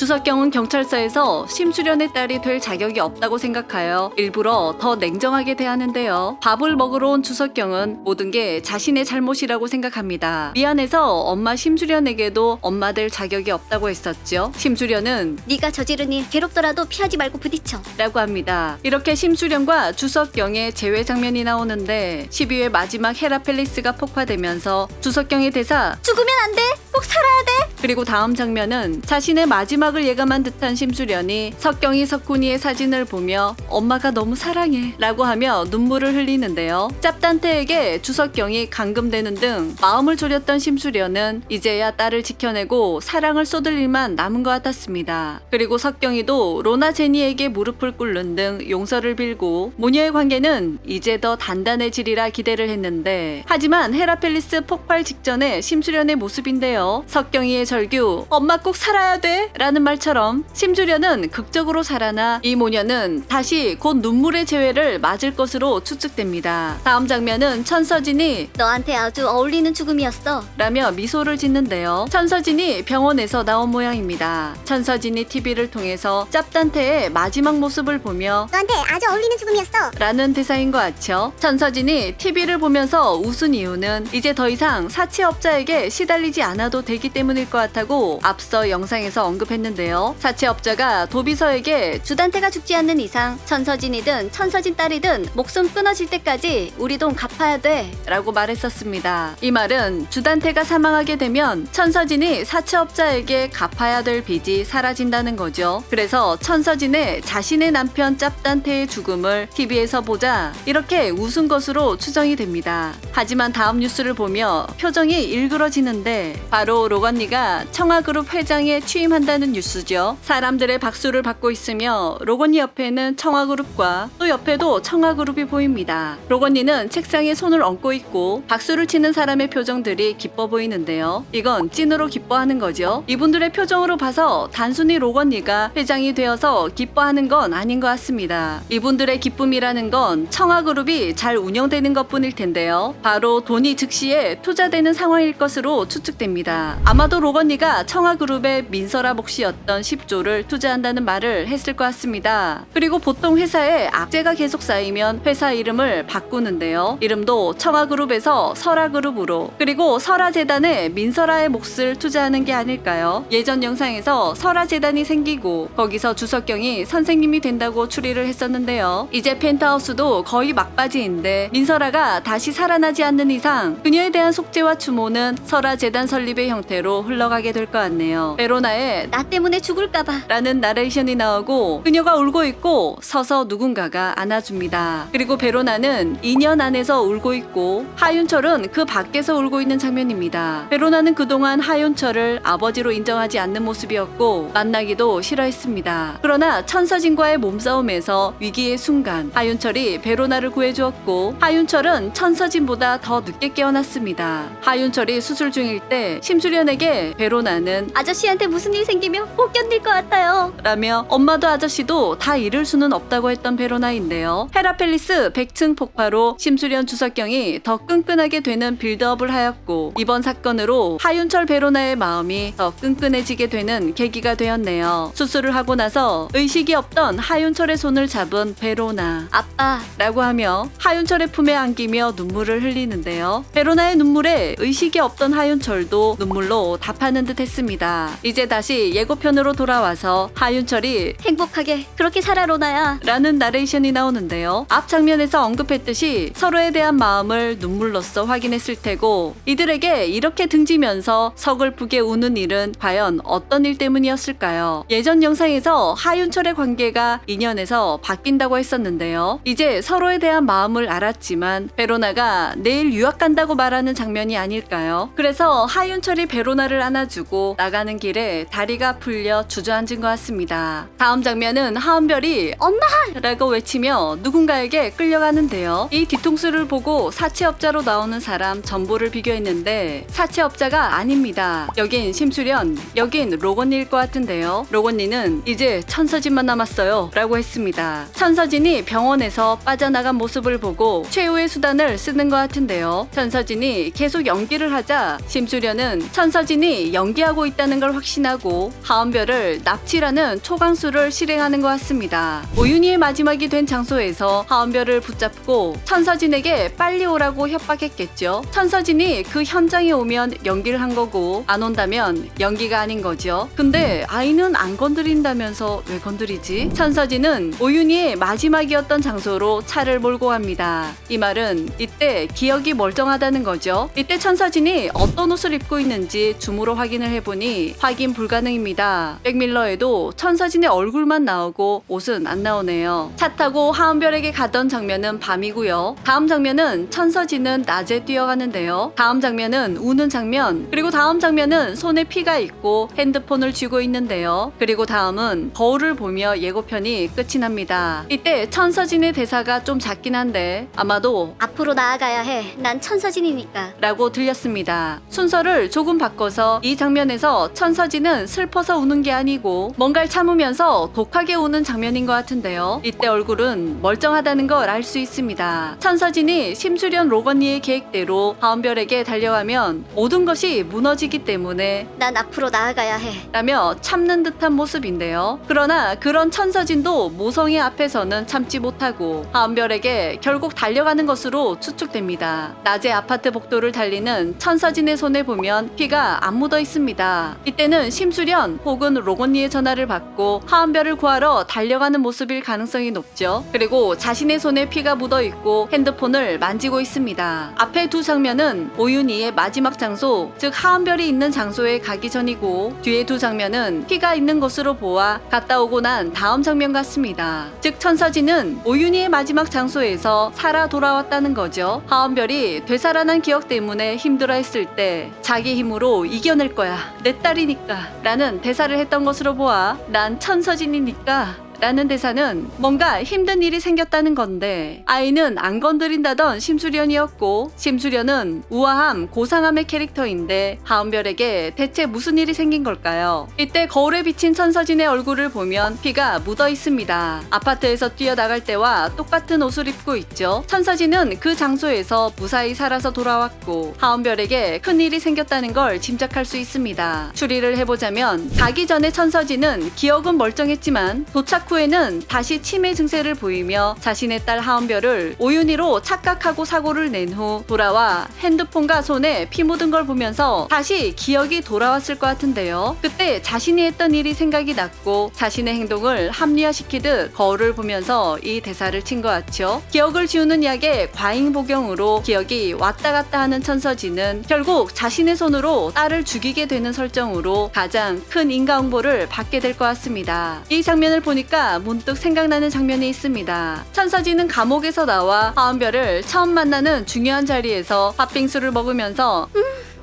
주석경은 경찰서에서 심수련의 딸이 될 자격이 없다고 생각하여 일부러 더 냉정하게 대하는데요. 밥을 먹으러 온 주석경은 모든 게 자신의 잘못이라고 생각합니다. 미안해서 엄마 심수련에게도 엄마 될 자격이 없다고 했었죠. 심수련은 네가 저지른 일 괴롭더라도 피하지 말고 부딪혀. 라고 합니다. 이렇게 심수련과 주석경의 재회 장면이 나오는데 12회 마지막 헤라펠리스가 폭파되면서 주석경의 대사 죽으면 안 돼. 꼭 살아야 돼. 그리고 다음 장면은 자신의 마지막을 예감한 듯한 심수련이 석경이 석훈이의 사진을 보며 엄마가 너무 사랑해 라고 하며 눈물을 흘리는데요. 짭단태에게 주석경이 감금되는 등 마음을 졸였던 심수련은 이제야 딸을 지켜내고 사랑을 쏟을 일만 남은 것 같았습니다. 그리고 석경이도 로나 제니에게 무릎을 꿇는 등 용서를 빌고 모녀의 관계는 이제 더 단단해지리라 기대를 했는데 하지만 헤라펠리스 폭발 직전의 심수련의 모습인데요. 석경이의 절규 엄마 꼭 살아야 돼 라는 말처럼 심수련은 극적으로 살아나 이 모녀는 다시 곧 눈물의 재회를 맞을 것으로 추측됩니다. 다음 장면은 천서진이 너한테 아주 어울리는 죽음이었어. 라며 미소를 짓는데요. 천서진이 병원에서 나온 모양입니다. 천서진이 TV를 통해서 짭단태의 마지막 모습을 보며 너한테 아주 어울리는 죽음이었어. 라는 대사인 것 같죠. 천서진이 TV를 보면서 웃은 이유는 이제 더 이상 사채업자에게 시달리지 않아도 되기 때문일 것 같다고 앞서 영상에서 언급했는데요. 사채업자가 도비서에게 주단태가 죽지 않는 이상 천서진이든 천서진 딸이든 목숨 끊어질 때까지 우리 돈 갚아야 돼 라고 말했었습니다. 이 말은 주단태가 사망하게 되면 천서진이 사채업자에게 갚아야 될 빚이 사라진다는 거죠. 그래서 천서진의 자신의 남편 짭단태의 죽음을 TV에서 보자 이렇게 웃은 것으로 추정이 됩니다. 하지만 다음 뉴스를 보며 표정이 일그러지는데 바로 로건니가 청아그룹 회장에 취임한다는 뉴스죠. 사람들의 박수를 받고 있으며 로건니 옆에는 청아그룹과 또 옆에도 청아그룹이 보입니다. 로건니는 책상에 손을 얹고 있고 박수를 치는 사람의 표정들이 기뻐 보이는데요. 이건 찐으로 기뻐하는 거죠. 이분들의 표정으로 봐서 단순히 로건니가 회장이 되어서 기뻐하는 건 아닌 것 같습니다. 이분들의 기쁨이라는 건 청아그룹이 잘 운영되는 것뿐일 텐데요. 바로 돈이 즉시에 투자되는 상황일 것으로 추측됩니다. 아마도 로건니가 청아그룹의 민설아 몫이었던 10조를 투자한다는 말을 했을 것 같습니다. 그리고 보통 회사에 악재가 계속 쌓이면 회사 이름을 바꾸는데요. 이름도 청아그룹에서 설아그룹으로 그리고 설아재단에 민설아의 몫을 투자하는 게 아닐까요? 예전 영상에서 설아재단이 생기고 거기서 주석경이 선생님이 된다고 추리를 했었는데요. 이제 펜트하우스도 거의 막바지인데 민설아가 다시 살아나지 않는 이상 그녀에 대한 속죄와 추모는 설아재단 설립의 형태로 흘러가게 될 것 같네요. 베로나의 나 때문에 죽을까봐. 라는 나레이션이 나오고 그녀가 울고 있고 서서 누군가가 안아줍니다. 그리고 베로나는 2년 안에서 울고 있고 하윤철은 그 밖에서 울고 있는 장면입니다. 베로나는 그동안 하윤철을 아버지로 인정하지 않는 모습이었고 만나기도 싫어했습니다. 그러나 천서진과의 몸싸움에서 위기의 순간 하윤철이 베로나를 구해주었고 하윤철은 천서진보다 더 늦게 깨어났습니다. 하윤철이 수술 중일 때 심수련에게 베로나는 아저씨한테 무슨 일 생기면 못 견딜 것 같아요 라며 엄마도 아저씨도 다 잃을 수는 없다고 했던 베로나인데요. 헤라펠리스 100층 폭파로 심수련 주석경이 더 끈끈하게 되는 빌드업을 하였고 이번 사건으로 하윤철 베로나의 마음이 더 끈끈해지게 되는 계기가 되었네요. 수술을 하고 나서 의식이 없던 하윤철의 손을 잡은 베로나 아빠 라고 하며 하윤철의 품에 안기며 눈물을 흘리는데요. 베로나의 눈물에 의식이 없던 하윤철도 눈물로 답하는 듯 했습니다. 이제 다시 예고편으로 돌아와서 하윤철이 행복하게 그렇게 살아 로나야. 라는 나레이션이 나오는데요. 앞 장면에서 언급했듯이 서로에 대한 마음을 눈물로써 확인했을 테고 이들에게 이렇게 등지면서 서글프게 우는 일은 과연 어떤 일 때문이었을까요? 예전 영상에서 하윤철의 관계가 2년에서 바뀐다고 했었는데요. 이제 서로에 대한 마음을 알았지만 베로나가 내일 유학 간다고 말하는 장면이 아닐까요? 그래서 하윤철이 베로나를 안아주고 나가는 길에 다리가 풀려 주저앉은 것 같습니다. 다음 장면은 하은별이 엄마 라고 외치며 누군가에게 끌려가는데요. 이 뒤통수를 보고 사채업자로 나오는 사람 전부를 비교했는데 사채업자가 아닙니다. 여긴 심수련, 여긴 로건니일 것 같은데요. 로건니는 이제 천서진만 남았어요 라고 했습니다. 천서진이 병원에서 빠져나간 모습을 보고 최후의 수단을 쓰는 것 같은데요. 천서진이 계속 연기를 하자 심수련은 천서진이 연기하고 있다는 걸 확신하고 하은별을 납치라는 초강수를 실행하는 것 같습니다. 오윤희의 마지막이 된 장소에서 하은별을 붙잡고 천서진에게 빨리 오라고 협박했겠죠. 천서진이 그 현장에 오면 연기를 한 거고 안 온다면 연기가 아닌 거죠. 근데 아이는 안 건드린다면서 왜 건드리지? 천서진은 오윤희의 마지막이었던 장소로 차를 몰고 갑니다. 이 말은 이때 기억이 멀쩡하다는 거죠. 이때 천서진이 어떤 옷을 입고 있는지 줌으로 확인을 해보니 확인 불가능입니다. 백밀러에도 천서진의 얼굴만 나오고 옷은 안 나오네요. 차 타고 하은별에게 가던 장면은 밤이고요. 다음 장면은 천서진은 낮에 뛰어가는데요. 다음 장면은 우는 장면, 그리고 다음 장면은 손에 피가 있고 핸드폰을 쥐고 있는데요. 그리고 다음은 거울을 보며 예고편이 끝이 납니다. 이때 천서진의 대사가 좀 작긴 한데 아마도 앞으로 나아가야 해. 난 천서진이니까. 라고 들렸습니다. 순서를 조금 바꿔서 이 장면에서 천서진은 슬퍼서 우는 게 아니고 뭔가를 참으면서 독하게 우는 장면인 것 같은데요. 이때 얼굴은 멀쩡하다는 걸 알 수 있습니다. 천서진이 심수련 로건니의 계획대로 하은별에게 달려가면 모든 것이 무너지기 때문에 난 앞으로 나아가야 해. 라며 참는 듯한 모습인데요. 그러나 그런 천서진도 모성애 앞에서는 참지 못하고 하은별에게 결국 달려가는 것으로 추측됩니다. 낮에 아파트 복도를 달리는 천서진의 손에 보면 피가 안 묻어 있습니다. 이때는 심수련 혹은 로건니의 전화를 받고 하은별을 구하러 달려가는 모습일 가능성이 높죠. 그리고 자신의 손에 피가 묻어 있고 핸드폰을 만지고 있습니다. 앞에 두 장면은 오윤희의 마지막 장소, 즉 하은별이 있는 장소에 가기 전이고 뒤에 두 장면은 피가 있는 곳으로 보아 갔다 오고 난 다음 장면 같습니다. 즉 천서진은 오윤희의 마지막 장소에서 살아 돌아왔다는 거죠. 하은별이 되살아난 기억 때문에 힘들어했을 때 자기 힘으로 이겨낼 거야, 내 딸이니까 라는 대사를 했던 것으로 보아 난 천서진이니까 라는 대사는 뭔가 힘든 일이 생겼다는 건데 아이는 안 건드린다던 심수련이었고 심수련은 우아함, 고상함의 캐릭터인데 하은별에게 대체 무슨 일이 생긴 걸까요? 이때 거울에 비친 천서진의 얼굴을 보면 피가 묻어 있습니다. 아파트에서 뛰어나갈 때와 똑같은 옷을 입고 있죠. 천서진은 그 장소에서 무사히 살아서 돌아왔고 하은별에게 큰 일이 생겼다는 걸 짐작할 수 있습니다. 추리를 해보자면 가기 전에 천서진은 기억은 멀쩡했지만 도착 후에는 다시 치매 증세를 보이며 자신의 딸 하은별을 오윤희로 착각하고 사고를 낸 후 돌아와 핸드폰과 손에 피 묻은 걸 보면서 다시 기억이 돌아왔을 것 같은데요. 그때 자신이 했던 일이 생각이 났고 자신의 행동을 합리화시키듯 거울을 보면서 이 대사를 친 것 같죠. 기억을 지우는 약의 과잉복용으로 기억이 왔다 갔다 하는 천서진은 결국 자신의 손으로 딸을 죽이게 되는 설정으로 가장 큰 인과응보를 받게 될 것 같습니다. 이 장면을 보니까 문득 생각나는 장면이 있습니다. 천서진은 감옥에서 나와 하은별을 처음 만나는 중요한 자리에서 팥빙수를 먹으면서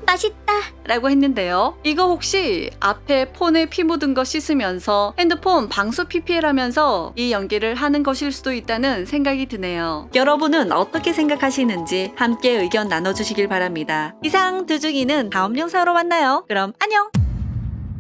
맛있다. 라고 했는데요. 이거 혹시 앞에 폰에 피 묻은 거 씻으면서 핸드폰 방수 PPL 하면서 이 연기를 하는 것일 수도 있다는 생각이 드네요. 여러분은 어떻게 생각하시는지 함께 의견 나눠주시길 바랍니다. 이상 두중이는 다음 영상으로 만나요. 그럼 안녕!